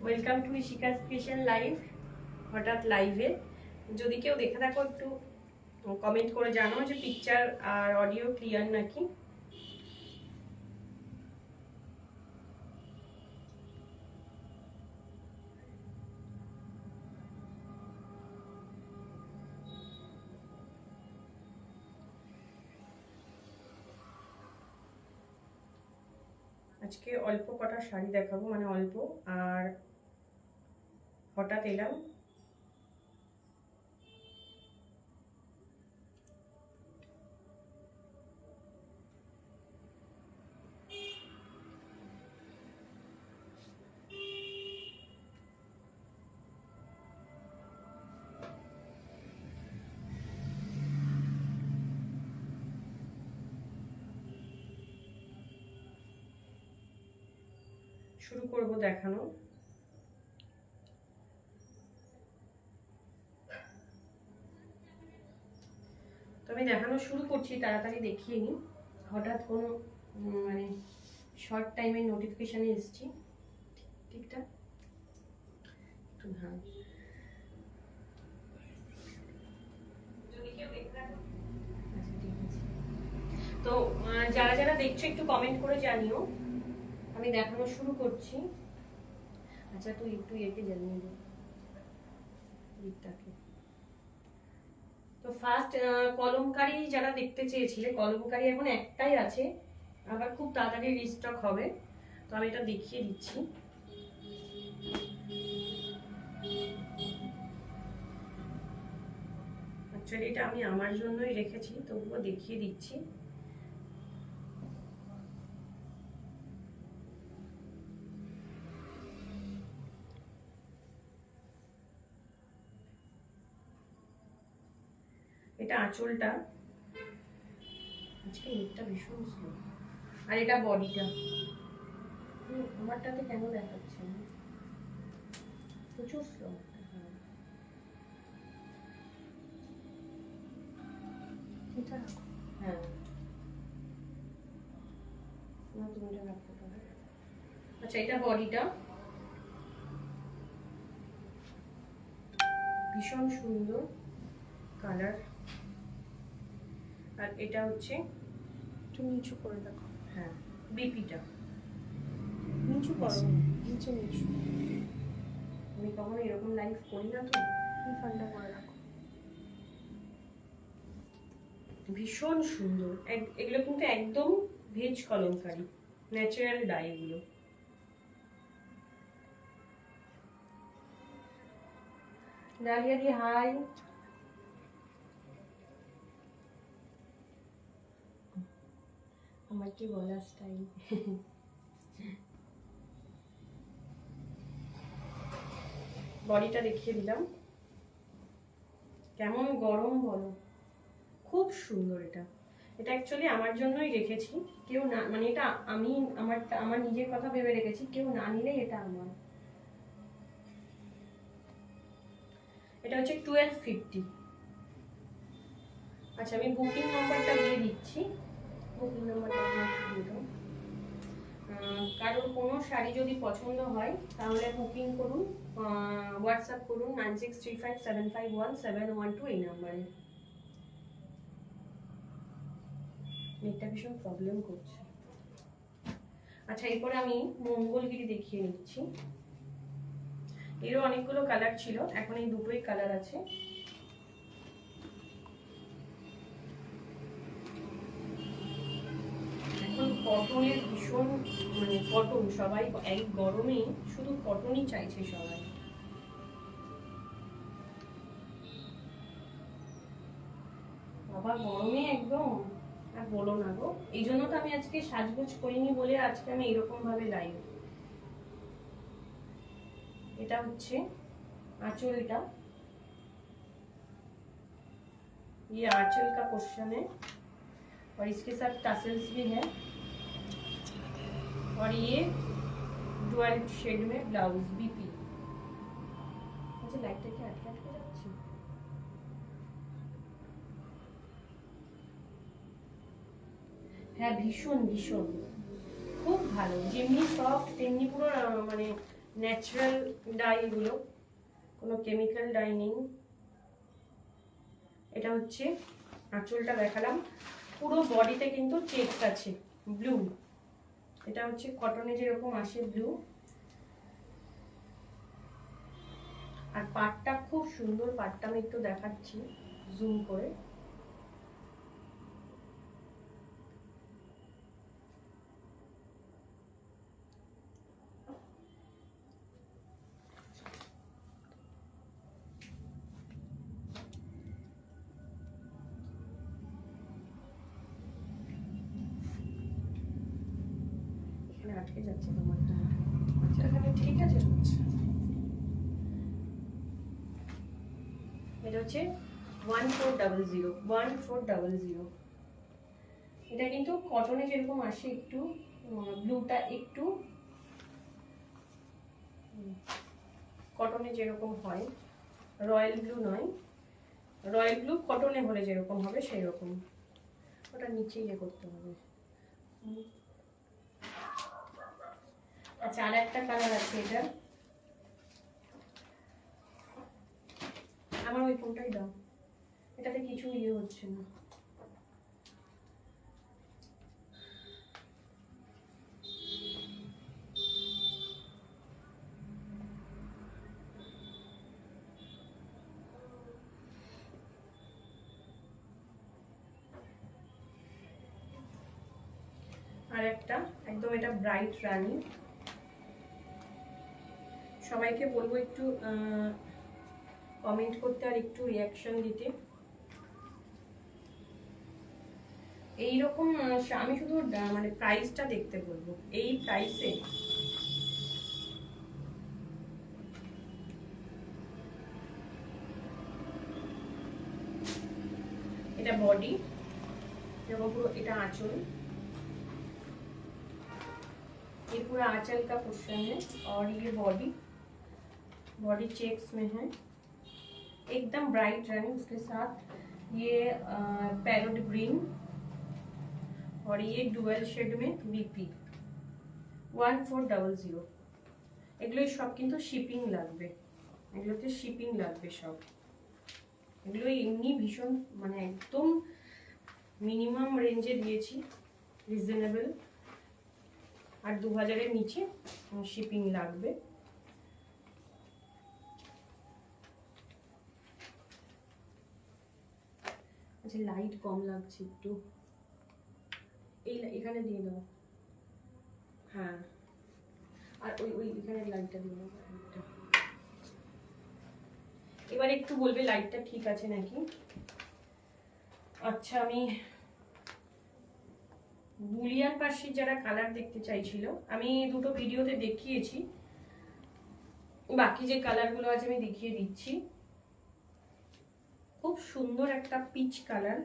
Welcome to Ishika's creation live. হঠাৎ লাইভে যদি কেউ দেখে থাকো একটু কমেন্ট করে জানো যে পিকচার আর অডিও ক্লিয়ার নাকি। আজকে অল্প কটা শাড়ি দেখাবো, মানে অল্প। আর হঠাৎ এলাম, শুরু করব দেখানো। তো আমি দেখানো শুরু করছি, তাড়াতাড়ি দেখিয়ে নিই। হঠাৎ কোনো মানে শর্ট টাইমের নোটিফিকেশানে এসেছি। ঠিকঠাক একটু হ্যাঁ, যদি কেউ দেখে থাকো। আচ্ছা ঠিক আছে। তো যারা যারা দেখছো একটু কমেন্ট করে জানিও। আমি দেখানো শুরু করছি। আচ্ছা তুই একটু একে জানিয়ে দে দিকটাকে। তো ফার্স্ট কলমকারি যারা দেখতে চেয়েছিলে, কলমকারি এখন একটাই আছে, আবার খুব তাড়াতাড়ি রিস্টক হবে। তো আমি এটা দেখিয়ে দিচ্ছি। অ্যাকচুয়ালি এটা আমি আমার জন্যই রেখেছি, তবুও দেখিয়ে দিচ্ছি। এটা আঁচলটা, আজকে নেটটা ভীষণ স্লো। আর এটা বডিটা। আমারটাতে কেন দেখাচ্ছে না, প্রচুর স্লো। এটা হ্যাঁ, না তুমি এটা রাখতে পারো। আচ্ছা এটা বডিটা, ভীষণ সুন্দর কালার। আর এটা হচ্ছে একটু নিচু করে দেখো। হ্যাঁ, বিপিটা নিচু করো, নিচে নিচু। আমি কখনো এরকম লাইভ করি না, তো ফান্ডা করে রাখো। ভীষণ সুন্দর। এগুলো কিন্তু একদম ভেজ কলমকারি, ন্যাচারাল ডাই এগুলো। ডালিয়া দি হাই। আমার কি বলার স্টাইল। বডিটা দেখিয়ে দিলাম, কেমন গরম বলো, খুব সুন্দর। এটা এটা অ্যাকচুয়ালি আমার জন্যই রেখেছি, কেউ না, মানে এটা আমি আমার নিজের কথা ভেবে রেখেছি, কেউ না নিলেই এটা আমার। এটা হচ্ছে 1250। আচ্ছা আমি বুকিং নাম্বারটা দিয়ে দিচ্ছি, বুকিং নাম্বারটা দিয়ে দাও। কারোর কোনো শাড়ি যদি পছন্দ হয় তাহলে বুকিং করুন, হোয়াটসঅ্যাপ করুন 9635751712 এই নাম্বারে। নেটটা ভীষণ প্রবলেম করছে। আচ্ছা এরপরে আমি মঙ্গলগিরি দেখিয়ে নিচ্ছি। এরও অনেকগুলো কালার ছিল, এখন এই দুটোই কালার আছে। এখন কটনের ভীষণ, মানে কটন, সবাই এই গরমে শুধু কটনই চাইছে সবাই। বাবা গরমে একদম আর বলো না গো, এই জন্য তো আমি আজকে সাজগোজ করিনি বলে আজকে আমি এরকম ভাবে লাইভ। এটা হচ্ছে आंचलটা, ये आंचल का पोर्शन है और इसके साथ टसल्स भी है, और ये डुअल शेड में ब्लाउज बीपी। अच्छा लाइटটা কি আটকে আটকে যাচ্ছে? হ্যাঁ ভীষণ ভীষণ খুব ভালো, যেমনি সফট তেমনি পুরো মানে ন্যাচারাল ডাই, এগুলো কোনো কেমিক্যাল ডাই নেই। এটা হচ্ছে আঁচলটা দেখালাম, পুরো বডিতে কিন্তু চেকস আছে ব্লু। এটা হচ্ছে কটনে যেরকম আসে ব্লু, আর পাটটা খুব সুন্দর। পাটটা আমি একটু দেখাচ্ছি জুম করে। এখানে আটকে যাচ্ছে তোমারটা। আচ্ছা, এখানে ঠিক আছে। এটা হচ্ছে 1400, 1400। এটা কিন্তু কটনে যেরকম আসে একটু ব্লুটা, একটু কটনে যেরকম হয়, রয়্যাল ব্লু নয়, রয়্যাল ব্লু কটনে হলে যেরকম হবে সেই রকম। ওটা নিচে ইয়ে করতে হবে। আচ্ছা, আর একটা কালার আছে, এটা আমার ওই ফোনটাই দাও, এটাতে কিছু ইয়ে হচ্ছে না। আর একটা একদম এটা ব্রাইট রানী। সবাইকে বলবো একটু কমেন্ট করতে আর একটু রিয়াকশন দিতে। এইরকম আমি শুধু মানে প্রাইসটা দেখতে বলবো, এই প্রাইসে এটা বডি, एवं पूरा এটা आंचल, ये पूरा आंचल का पोर्शन है और ये बॉडी, बॉडी चेक्स में है एकदम ब्राइट रानी। उसके साथ ये पैरोट ग्रीन और ये डुअल शेड में बीपी 1400। এগুলো সব কিন্তু শিপিং লাগবে, এগুলোতে শিপিং লাগবে সব। এগুলো এমনি ভীষণ মানে একদম মিনিমাম রেঞ্জে দিয়েছি, রিজনেবল, আর 2000-এর নিচে শিপিং লাগবে। আচ্ছা, লাইট কম লাগছে একটু, এই এখানে দিয়ে দাও। হ্যাঁ, আর ওই ওই এখানে লাইটটা দিয়ে দাও। এবার একটু বলবে লাইটটা ঠিক আছে নাকি। আচ্ছা, আমি বুলিয়ান পাশে যারা কালার দেখতে চাইছিল, আমি দুটো ভিডিওতে দেখিয়েছি, বাকি যে কালারগুলো আছে আমি দেখিয়ে দিচ্ছি। খুব সুন্দর একটা পিচ কালার।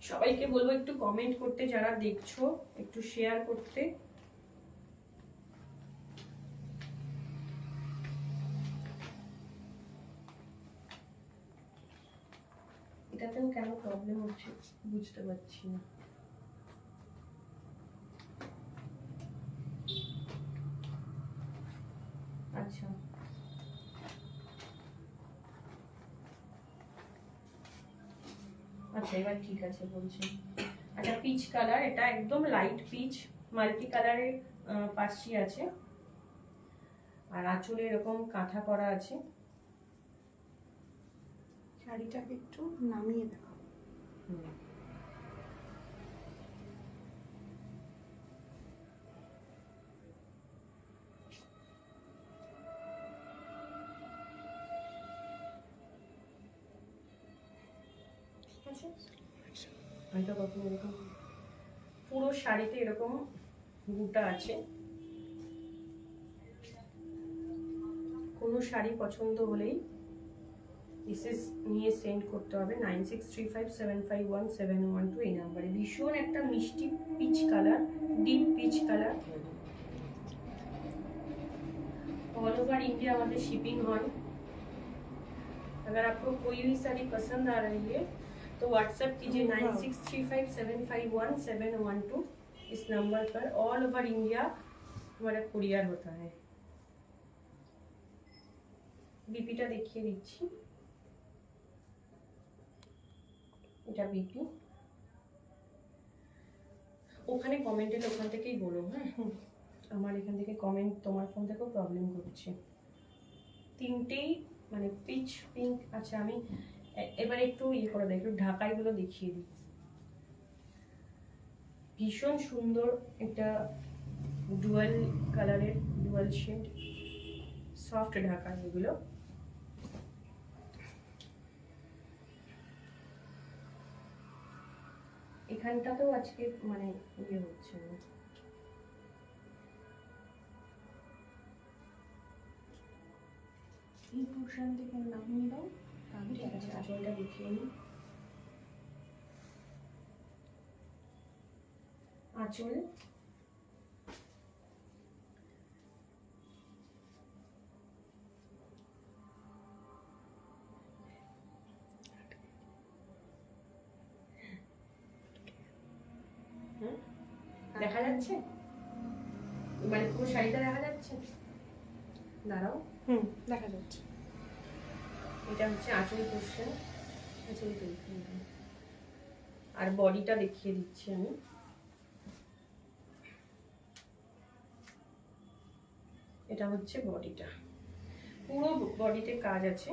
সবাইকে বলবো একটু কমেন্ট করতে, যারা দেখছো একটু শেয়ার করতে। এটাতেও কেন প্রবলেম হচ্ছে বুঝতে পারছি না। আচ্ছা, আচ্ছা এবার ঠিক আছে বলছি। আচ্ছা, পিচ কালার, এটা একদম লাইট পিচ, মাল্টি কালারের পাশি আছে, আর আঁচলে এরকম কাঁথা করা আছে। শাড়িটাকে একটু নামিয়ে দাও। ঠিক আছে, হয়তো কখন এরকম পুরো শাড়িতে এরকম বুটা আছে। কোনো শাড়ি পছন্দ হলেই মেসেজ নিয়ে সেন্ড করতে হবে 9635751712 এই নাম্বারে। ভীষণ একটা মিষ্টি peach colour, deep peach colour. All over India हमारे शिपिंग है। अगर आपको कोई भी साड़ी पसंद आ रही है तो व्हाट्सएप कीजिए 9635751712 इस नंबर पर। ऑल ओवर इंडिया हमारा कुरियर होता है। বিপিটা দেখিয়ে দিচ্ছি, এটা বিপি। ওখানে কমেন্ট এলে ওখান থেকেই বলো, হ্যাঁ। আমার এখান থেকে কমেন্ট তোমার ফোন থেকেও প্রবলেম করছে। তিনটেই মানে পিচ পিঙ্ক। আচ্ছা আমি এবার একটু ইয়ে করে দিই, একটু ঢাকাইগুলো দেখিয়ে দিই। ভীষণ সুন্দর একটা ডুয়াল কালারের, ডুয়াল শেড সফট ঢাকা এগুলো। এখানটাতেও আজকে মানে ইয়ে হচ্ছে না। এই পোর্শন থেকে নামিয়ে দাও, তাহলে ঠিক আছে, আঁচলটা দেখিয়ে নিই। আঁচল দেখা যাচ্ছে, মানে পুরো শাড়িটা দেখা যাচ্ছে। দাঁড়াও, দেখা যাচ্ছে। এটা হচ্ছে আঁচল পোর্শন, আঁচল আর বডিটা দেখিয়ে দিচ্ছি আমি। এটা হচ্ছে বডিটা, পুরো বডিতে কাজ আছে।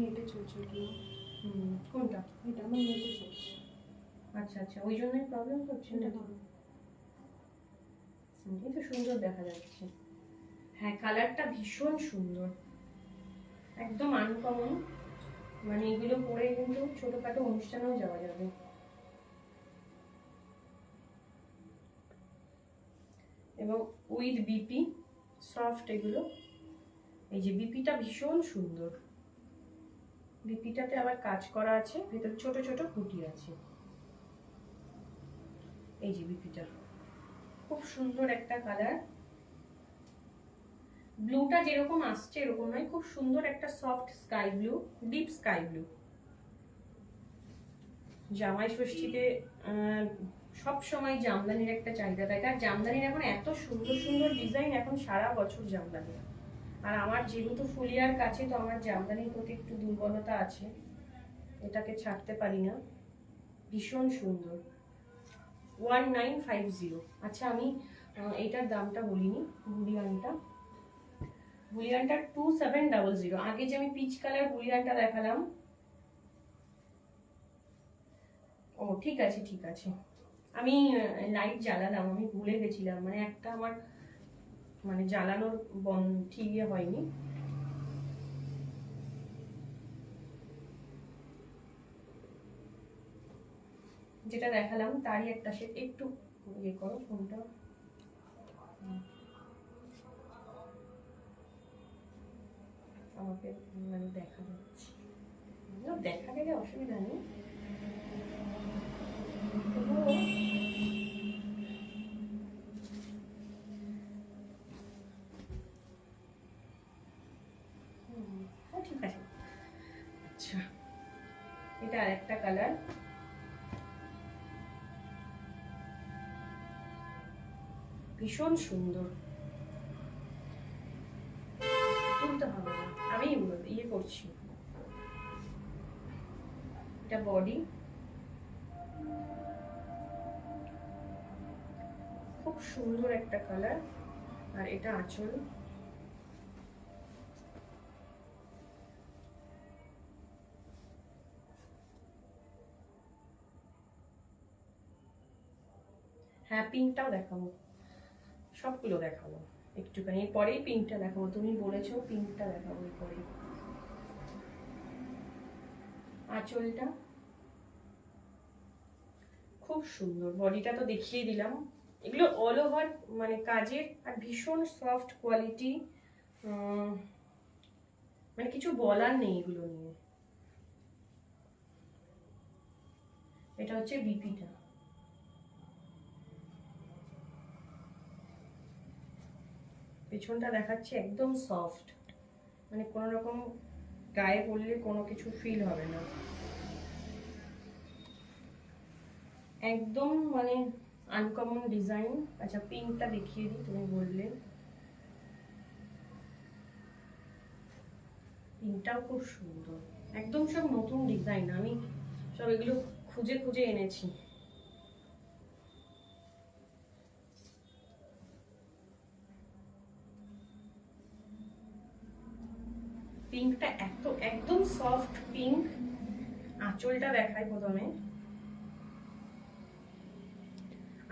নেটে চলছে কোনটা? এটা আমার নেটে চলছে। আচ্ছা আচ্ছা, ওই জন্যই প্রবলেম হচ্ছে না। এটা সুন্দর দেখা যাচ্ছে। হ্যাঁ, কালারটা ভীষণ সুন্দর, একদম আনকমন। মানে এগুলো পরে কিন্তু ছোটখাটো অনুষ্ঠানেও যাওয়া যাবে। এবং উইথ বিপি সফট এগুলো। এই যে বিপিটা ভীষণ সুন্দর, বিপিটাতে আবার কাজ করা আছে, ভেতর ছোট ছোট কুটি আছে। এই যে বিপিটা খুব সুন্দর একটা কালার। ব্লুটা যেরকম আসছে এরকম নয়, খুব সুন্দর একটা soft sky blue, deep sky blue. জামাই ষষ্ঠীতে সব সময় জামদানির একটা চাহিদা থাকে, আর জামদানির এখন এত সুন্দর সুন্দর ডিজাইন, এখন সারা বছর জামদানি। আর আমার যেহেতু ফুলিয়ার কাছে, তো আমার জামদানির প্রতি একটু দুর্বলতা আছে, এটাকে ছাড়তে পারি না। ভীষণ সুন্দর, 1950। আচ্ছা আমি এইটার দামটা বলিনি। বুলিয়ানটা 2700। আগে যে আমি পিচ কালার বুলিয়ানটা দেখালাম, ও ঠিক আছে ঠিক আছে, আমি লাইট জ্বালালাম, আমি ভুলে গেছিলাম, মানে একটা আমার মানে জ্বালানোর ঠিক হয়নি। যেটা দেখালাম তারই একটা সেট। একটু ইয়ে করো ফোনটা, আমাকে মানে দেখা যাচ্ছে, দেখা গেলে অসুবিধা নেই। ঠিক আছে। আচ্ছা, এটা আরেকটা কালার, ভীষণ সুন্দর। তুলতে হবে না, আমি ইয়ে করছি। এটা বডি, খুব সুন্দর একটা কালার। আর এটা আঁচল, হ্যাঁ পিঙ্কটাও দেখাবো, সবগুলো দেখাবো একটুখানি, পরেই পিঙ্কটা দেখাবো। তুমি বলেছো পিঙ্কটা দেখাবো পরে। আঁচলটা খুব সুন্দর, বডিটা তো দেখিয়ে দিলাম। এগুলো অল ওভার মানে কাজের, আর ভীষণ সফট কোয়ালিটি, মানে কিছু বলার নেই এগুলো নিয়ে। এটা হচ্ছে বিপিটা, পেছনটা দেখাচ্ছে একদম সফট, মানে কোনো রকম গায়ে পরলে কোনো কিছু ফিল হবে না। একদম মানে আনকমন ডিজাইন। আচ্ছা পিঙ্কটা দেখিয়ে দিই, তুমি বললে। পিঙ্কটাও খুব সুন্দর, একদম সব নতুন ডিজাইন, আমি সব এগুলো খুঁজে খুঁজে এনেছি। পিঙ্কটা এত একদম সফট পিঙ্ক। আঁচলটা দেখাই প্রথমে।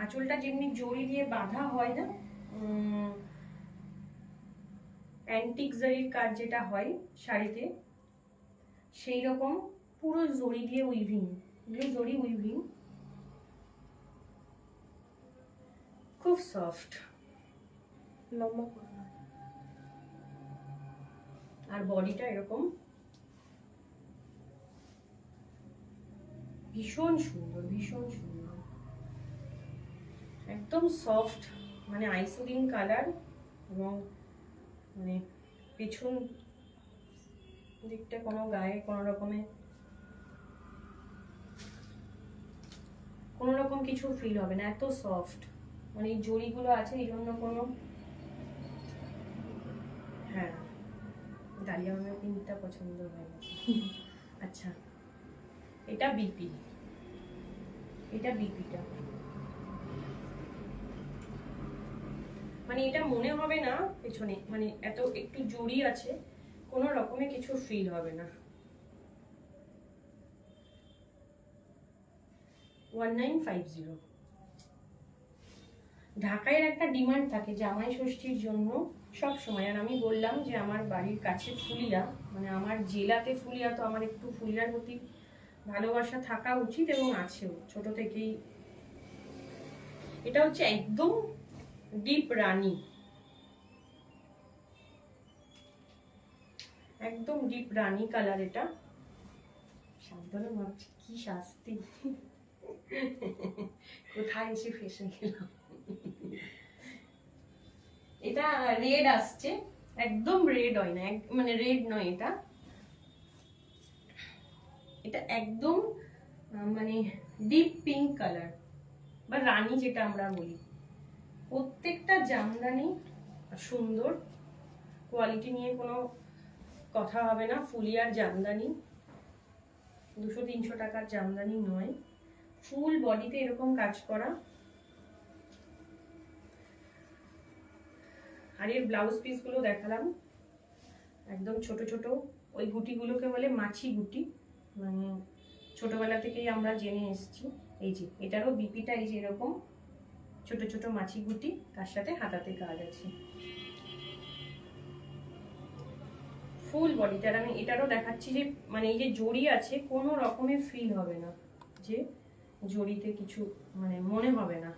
আঁচলটা যেমনি জড়ি দিয়ে বাঁধা হয় না, অ্যান্টিক জারির কাজ যেটা হয় শাড়িতে, সেই রকম পুরো জড়ি দিয়ে উইভিং, জড়ি উইভিং, খুব সফট। লম্বা করে না। আর বডিটা এরকম ভীষণ সুন্দর, ভীষণ সুন্দর, একদম সফট, মানে আইসোডিং কালার। এবং মানে পেছন দিকটা কোনো গায়ে কোনো রকম কিছু ফিল হবে না, এত সফট। মানে এই জড়িগুলো আছে এই জন্য কোনো, হ্যাঁ ডালিয়া আমার পিঙ্কটা পছন্দ হয়ে গেছে। আচ্ছা এটা বিপি, এটা বিপিটা, মানে এটা মনে হবে না পেছনে মানে এত একটু জড়ি আছে, কোনো রকমে কিছু ফিল হবে না। 1950। ঢাকায় একটা ডিমান্ড থাকে জামাই ষষ্ঠীর জন্য সব সময়। আর আমি বললাম যে আমার বাড়ির কাছে ফুলিয়া, মানে আমার জেলাতে ফুলিয়া, তো আমার একটু ফুলিয়ার প্রতি ভালোবাসা থাকা উচিত এবং আছেও ছোট থেকেই। এটা হচ্ছে একদম ডিপ রানী, একদম ডিপ রানী কালার। এটা সাবধানে ভাবছি কি শাস্তি, কোথায় এসে ফেসে গেলাম। এটা রেড আসছে, একদম রেড হয় না, মানে রেড নয় এটা, এটা একদম মানে ডিপ পিঙ্ক কালার বা রানী যেটা আমরা বলি। প্রত্যেকটা জামদানি সুন্দর, কোয়ালিটি নিয়ে কোনো কথা হবে না। ফুলিয়ার জামদানি 200-300 টাকার জামদানি নয়, ফুল বডিতে এরকম কাজ করা। আর এর ব্লাউজ পিস গুলো দেখালাম, একদম ছোট ছোট, ওই গুটিগুলোকে বলে মাছি গুটি, মানে ছোটবেলা থেকেই আমরা জেনে এসেছি। এই যে এটারও বিপিটা এই যে এরকম ছোট ছোট মাছি গুটি, তার সাথে হাতাতে কাজ আছে। ফুল বডিটার আমি এটারও দেখাচ্ছি যে মানে এই যে জড়ি আছে কোনো রকমের ফিল হবে না, যে জড়িতে কিছু মানে মনে হবে না।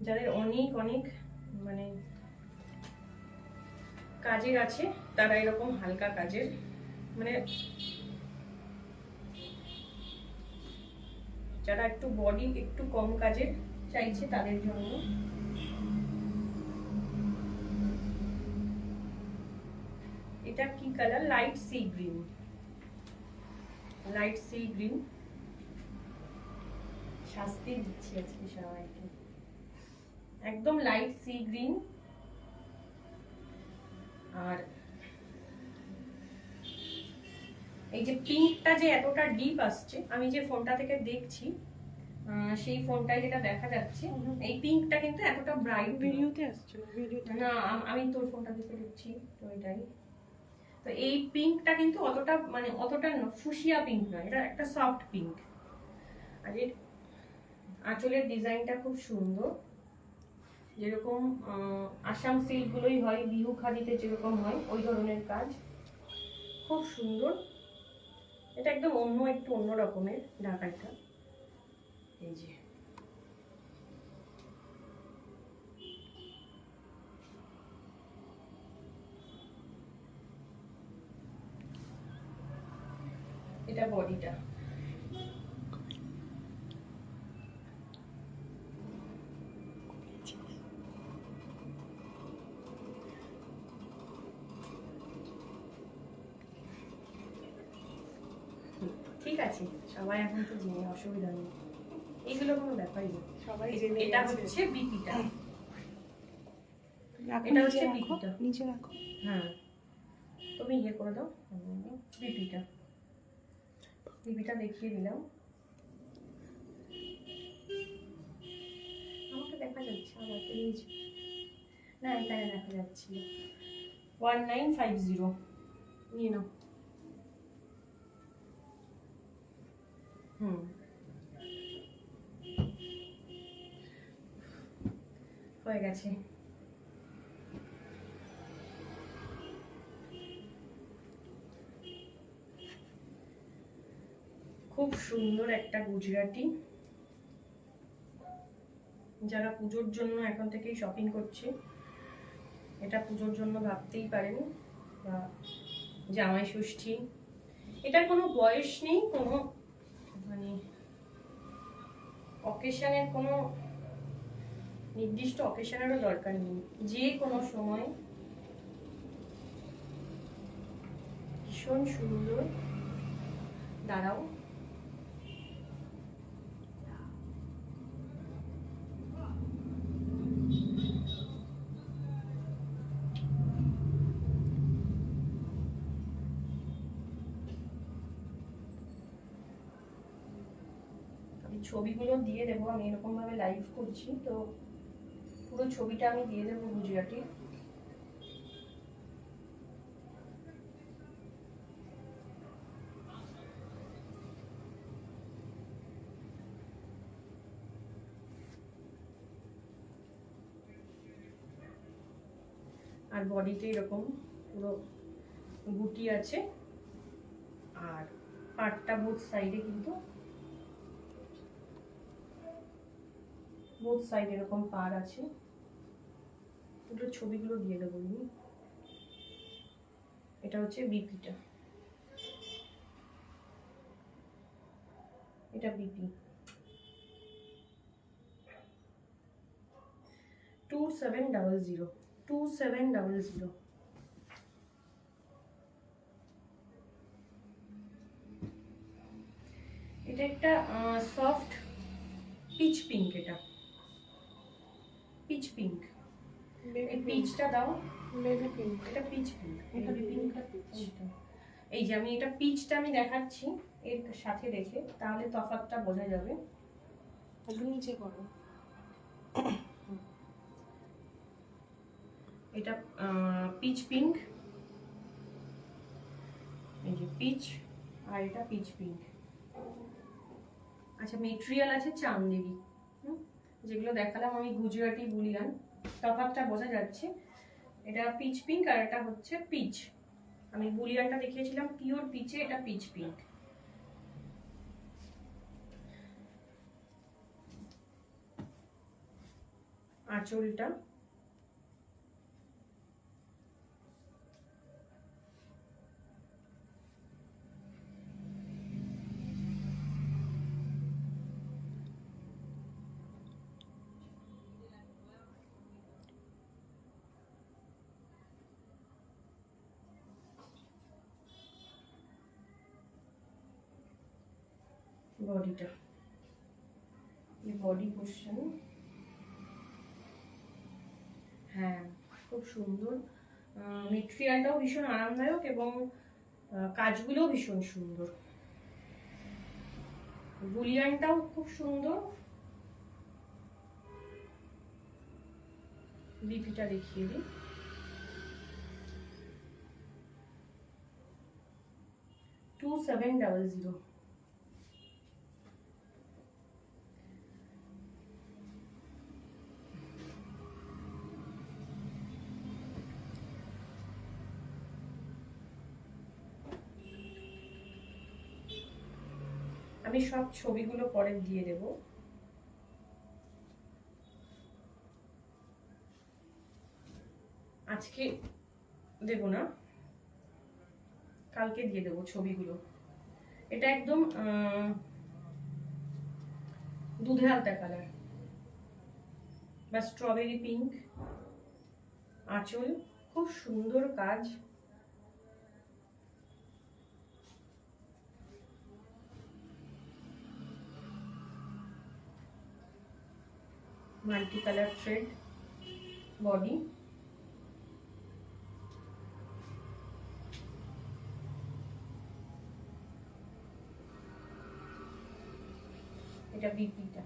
যাদের অনেক অনেক মানে কাজের আছে তারা এরকম হালকা কাজের, মানে যারা একটু বডি একটু কম কাজের চাইছে তাদের জন্য। এটা কি colour? Light sea green, light sea green. শাস্তি দিচ্ছি আজকে সবাইকে, একদম লাইট সি গ্রিন। আর এই যে পিঙ্কটা যে এতটা ডিপ আসছে, আমি যে ফোনটা থেকে দেখছি সেই ফোনটায় যেটা দেখা যাচ্ছে, এই পিঙ্কটা কিন্তু এতটা ব্রাইট ভিডিওতে আসছে না, ভিডিওতে না, আমি তোর ফোনটা থেকে দেখছি তো এটাই। তো এই পিঙ্কটা কিন্তু অতটা মানে অতটা ফুসিয়া পিঙ্ক নয়, এটা একটা সফট পিঙ্ক। আর এর আঁচলের ডিজাইনটা খুব সুন্দর, যেরকম আসাম সিল্ক গুলোই হয়, বিহু খাদিতে যেরকম হয় ওই ধরনের কাজ, খুব সুন্দর। এটা একদম অন্য একটু অন্য রকমের ঢাকাইটা। এই যে এটা বডিটা, ঠিক আছে, সবাই এখন তো জেনে অসুবিধা নেই, এগুলো কোনো ব্যাপারই নেই। সবাই জেনে এটা গেছে। হচ্ছে বিপিটা, রাখো, এটা নিচে হচ্ছে রাখো, বিপিটা। নিচে রাখো। হ্যাঁ, তুমি ইয়ে করে দাও বিপিটা, বিপিটা দেখিয়ে দিলাম। আমাকে দেখা যাচ্ছে আবার প্লিজ, না এখানে দেখা যাচ্ছে 1950 নিয়ে নাও। হয়ে গেছে। খুব সুন্দর একটা গুজরাটি, যারা পুজোর জন্য এখন থেকেই শপিং করছে, এটা পুজোর জন্য ভাবতেই পারেন, বা জামাই ষষ্ঠী, এটার কোনো বয়স নেই, কোনো মানে অকেশনের কোনো নির্দিষ্ট অকেশনেরও দরকার নেই, যে কোনো সময় ভীষণ সুন্দর। দাঁড়াও, আমি ছবিগুলো দিয়ে দেবো, আমি এরকম ভাবে লাইভ করছি তো পুরো ছবিটা আমি দিয়ে দেবো গুজরাটি। আর বডিতে এরকম পুরো বুটি আছে, আর পাটটা বোথ সাইডে কিন্তু বোথ সাইড এরকম পার আছে। পুরো ছবিগুলো দিয়ে দেবো আমি। এটা হচ্ছে বিপিটা, এটা বিপি 2700 2700। এটা একটা সফট পিচ পিঙ্ক, এটা পিচ পিঙ্ক, এই পিচটা দাও, বেবি পিঙ্ক। এটা পিচ পিঙ্ক, এটা বেবি পিঙ্ক আর পিঙ্ক। পিচটা। এই যে আমি এটা পিচটা আমি দেখাচ্ছি এর সাথে রেখে, তাহলে তফাৎটা বোঝা যাবে। একটু নিচে করো। এটা পিচ পিঙ্ক, এই যে পিচ, আর এটা পিচ পিঙ্ক। আচ্ছা, মেটেরিয়াল আছে চান্দেরি, যেগুলো দেখালাম আমি গুজরাটি বুলিয়ান, তফাৎটা বোঝা যাচ্ছে। এটা পিচ পিঙ্ক আর এটা হচ্ছে পিচ। আমি বুলিয়ানটা দেখিয়েছিলাম পিওর পিচে, এটা পিচ পিঙ্ক। আঁচলটা বডিটা, এই বডি পোর্শন। হ্যাঁ, খুব সুন্দর, মেটেরিয়ালটাও ভীষণ আরামদায়ক এবং কাজগুলোও ভীষণ সুন্দর। বুলিয়ানটাও খুব সুন্দর। বিপিটা দেখিয়ে দিই, 2700। আমি সব ছবিগুলো পরে দিয়ে দেব। আজকে দেব না, কালকে দিয়ে দেবো ছবিগুলো। এটা একদম দুধে হালতা কালার বা স্ট্রবেরি পিঙ্ক। আঁচল খুব সুন্দর কাজ, মাল্টি কালার থ্রেড বডি, এটা বিপিটা।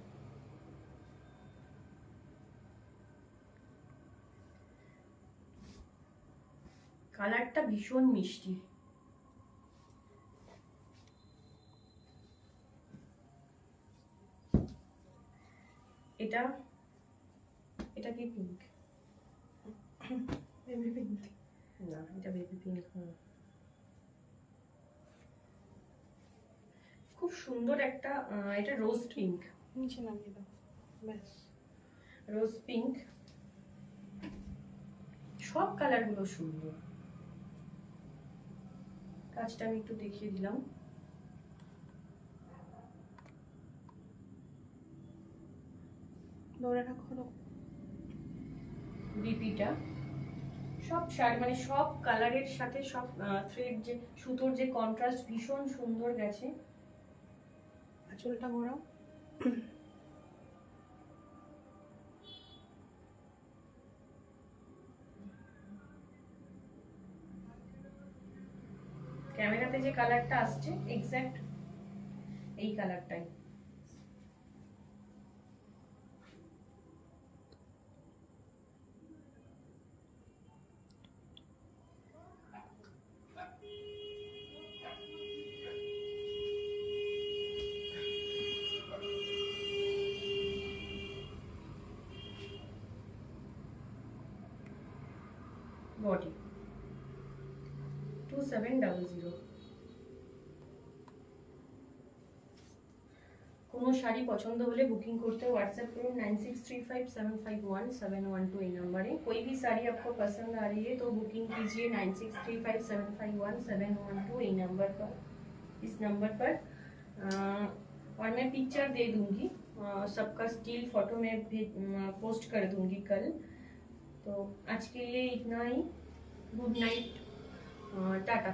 কালারটা ভীষণ মিষ্টি। এটা এটা কি পিঙ্ক? Baby pink. না, এটা বেবি পিঙ্ক। খুব সুন্দর একটা এটা রোজ পিঙ্ক। নিচে নামিয়ে দাও, ব্যাস। রোজ পিঙ্ক, সব কালারগুলো সুন্দর। কাজটা আমি একটু দেখিয়ে দিলাম। ধরে রাখো না। বিপিটা সব শাড়ি মানে সব কালারের সাথে সব থ্রেড যে সুতোর যে কন্ট্রাস্ট ভীষণ সুন্দর গেছে। আঁচলটা ঘোরাও। ক্যামেরাতে যে কালারটা আসছে এক্স্যাক্ট এই কালারটাই। বডি 2700। কোনো শাড়ি पसंद হলে বুকিং করতে व्हाट्सएप करो 9635751712 এই नंबर। कोई भी साड़ी आपको पसंद आ रही है तो बुकिंग कीजिए 9635751712 এই नंबर पर, इस नंबर पर। और मैं पिक्चर दे दूंगी, सबका स्टिल फोटो में पोस्ट कर दूंगी कल। तो आज के लिए इतना ही। Good night, Tata.